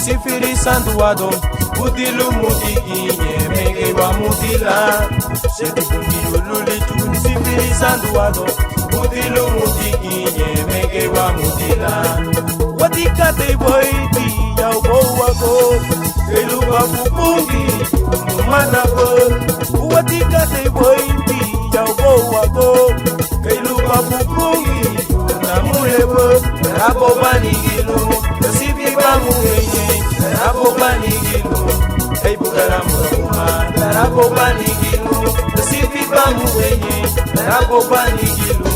sifiri sanduado Mutilu mutikinye mege wa mutila Sheti bungi yoluli tu sifiri sanduado Mutilu mutikinye mege wa mutila Watika te boiti ya ubo wako Eluba kupungi umumana bo Watika te boiti ya ubo wako Eluba kupungi unamulebo Rabo banigilu Sifi bamu genye Rabo banigilu Hey bugala muguma Rabo banigilu Sifi bamu genye Rabo banigilu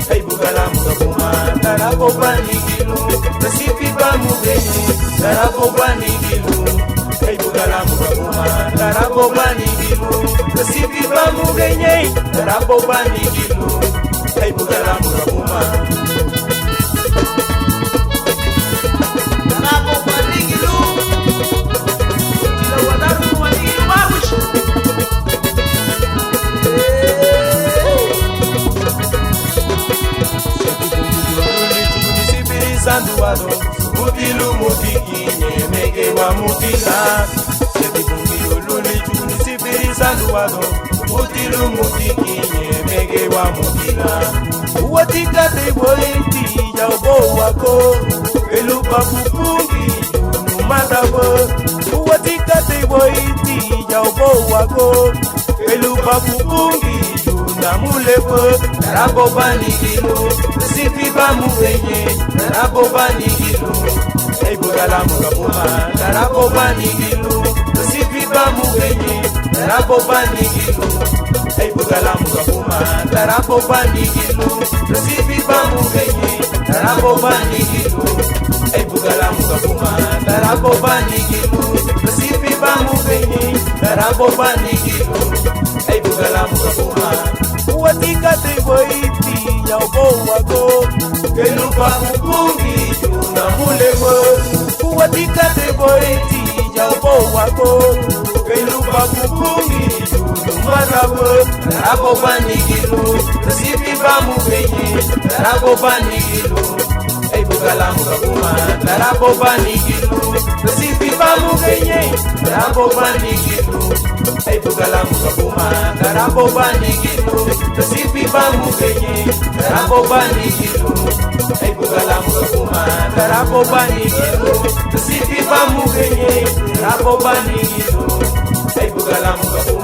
Hey bugala muguma Rabo banigilu Sifi bamu genye Rabo banigilu Hey bugala muguma Rabo banigilu Sifi bamu genye Rabo banigilu Hey bugala muguma Sanduado, mutilu mutikinye mege wa mutila Seti bungi yoluli juni sifiri sanduado Mutilu mutikinye mege wa mutila Uwatika te boiti ya ubo wako Elupa kupungi numadabo Uwatika te boiti ya ubo wako Elupa kupungi namulebo Rabo banigilu Sifi bamu genye Rabo banigilu Hey bugala mugabuma Rabo banigilu Sifi bamu genye Rabo banigilu Hey bugala mugabuma Rabo banigilu Sifi bamu genye Rabo banigilu Hey bugala mugabuma Rabo banigilu Sifi bamu genye Rabo banigilu Hey bugala mugabuma Watika te boiti ya ubo wako Kelupa kupungi juna mulego Watika te boiti ya ubo wako Kelupa kupungi juna marabo Rabo banigilu Sifi bamu genye Rabo banigilu Hey bugala mugabuma Rabo banigilu Sifi bamu genye Rabo banigilu Hey bugala mugabuma Rabo banigilu Sifi bamu genye Rabo banigilu Hey bugala mugabuma Rabo banigilu Sifi bamu genye Rabo banigilu Hey bugala mugabuma